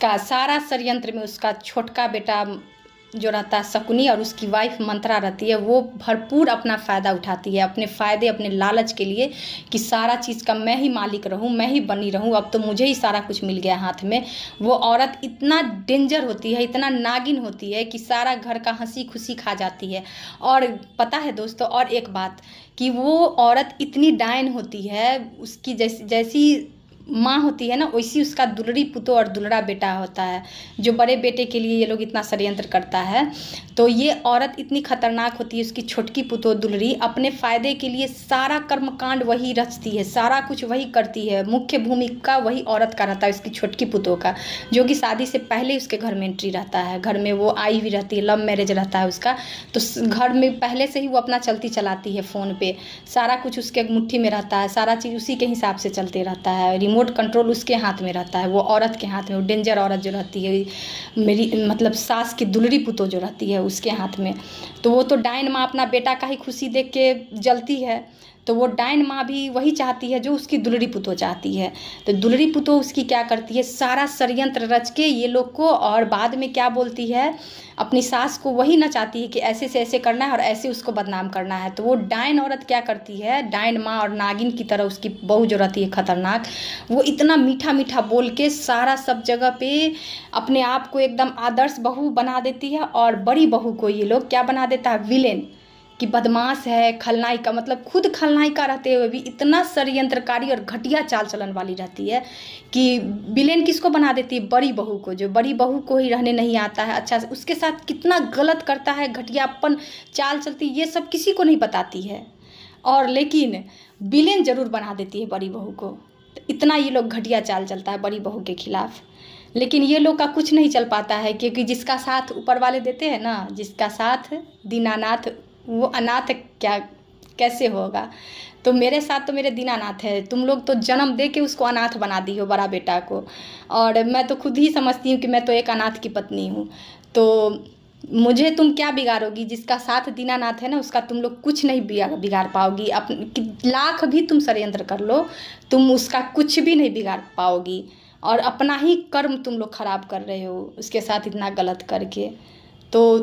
उसका सारा षड्यंत्र में उसका छोटका बेटा जो रहता है शकुनी और उसकी वाइफ मंत्रा रहती है, वो भरपूर अपना फ़ायदा उठाती है, अपने फ़ायदे अपने लालच के लिए कि सारा चीज़ का मैं ही मालिक रहूं, मैं ही बनी रहूं, अब तो मुझे ही सारा कुछ मिल गया हाथ में। वो औरत इतना डेंजर होती है, इतना नागिन होती है कि सारा घर का हंसी खुशी खा जाती है। और पता है दोस्तों, और एक बात कि वो औरत इतनी डायन होती है, उसकी जैसी माँ होती है ना, वैसी उसका दुलड़ी पुतो और दुलड़ा बेटा होता है, जो बड़े बेटे के लिए ये लोग इतना षड्यंत्र करता है। तो ये औरत इतनी खतरनाक होती है, उसकी छोटकी पुतो दुलड़ी अपने फ़ायदे के लिए सारा कर्मकांड वही रचती है, सारा कुछ वही करती है। मुख्य भूमिका वही औरत का रहता है, उसकी छोटकी पुतो का, जो कि शादी से पहले उसके घर में एंट्री रहता है। घर में वो आई हुई रहती है, लव मैरिज रहता है उसका, तो घर में पहले से ही वो अपना चलती चलाती है फ़ोन पे, सारा कुछ उसके मुट्ठी में रहता है, सारा चीज़ उसी के हिसाब से चलते रहता है, रिमोट कंट्रोल उसके हाथ में रहता है, वो औरत के हाथ में। वो डेंजर औरत जो रहती है, मेरी मतलब सास की दुलड़ी पुतो जो रहती है उसके हाथ में। तो वो तो डायन माँ अपना बेटा का ही खुशी देख के जलती है, तो वो डायन माँ भी वही चाहती है जो उसकी दुलड़ी पुतो चाहती है। तो दुलड़ी पुतो उसकी क्या करती है, सारा षड्यंत्र रच के ये लोग को, और बाद में क्या बोलती है अपनी सास को, वही ना चाहती है कि ऐसे से ऐसे करना है और ऐसे उसको बदनाम करना है। तो वो डायन औरत क्या करती है, डायन माँ और नागिन की तरह उसकी बहू जो रहती है खतरनाक, वो इतना मीठा मीठा बोल के सारा सब जगह पे अपने आप को एकदम आदर्श बहू बना देती है। और बड़ी बहू को ये लोग क्या बना देता है, विलेन, कि बदमाश है, खलनायिका, मतलब खुद खलनायिका रहते हुए भी इतना षड्यंत्रकारी और घटिया चाल चलन वाली रहती है कि विलेन किसको बना देती है, बड़ी बहू को, जो बड़ी बहू को ही रहने नहीं आता है अच्छा से, उसके साथ कितना गलत करता है, घटियापन चाल चलती, ये सब किसी को नहीं बताती है, और लेकिन विलेन जरूर बना देती है बड़ी बहू को। तो इतना ये लोग घटिया चाल चलता है बड़ी बहू के खिलाफ। लेकिन ये लोग का कुछ नहीं चल पाता है, क्योंकि जिसका साथ ऊपर वाले देते हैं ना, जिसका साथ दीनानाथ, वो अनाथ क्या कैसे होगा। तो मेरे साथ तो मेरे दीनानाथ है, तुम लोग तो जन्म दे के उसको अनाथ बना दी हो, बड़ा बेटा को। और मैं तो खुद ही समझती हूँ कि मैं तो एक अनाथ की पत्नी हूँ। तो मुझे तुम क्या बिगाड़ोगी, जिसका साथ दीनानाथ है ना, उसका तुम लोग कुछ नहीं बिगाड़ पाओगी। लाख भी तुम षड्यंत्र कर लो, तुम उसका कुछ भी नहीं बिगाड़ पाओगी, और अपना ही कर्म तुम लोग खराब कर रहे हो उसके साथ इतना गलत करके। तो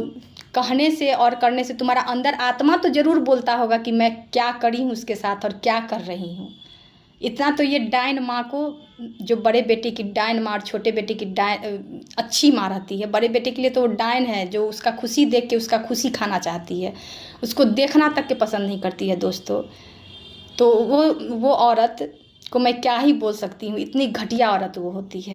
कहने से और करने से तुम्हारा अंदर आत्मा तो ज़रूर बोलता होगा कि मैं क्या करी हूँ उसके साथ और क्या कर रही हूँ। इतना तो ये डायन माँ को, जो बड़े बेटे की डायन माँ और छोटे बेटे की डायन अच्छी माँ रहती है, बड़े बेटे के लिए तो वो डायन है, जो उसका खुशी देख के उसका खुशी खाना चाहती है, उसको देखना तक के पसंद नहीं करती है दोस्तों। तो वो औरत को मैं क्या ही बोल सकती हूँ, इतनी घटिया औरत वो होती है।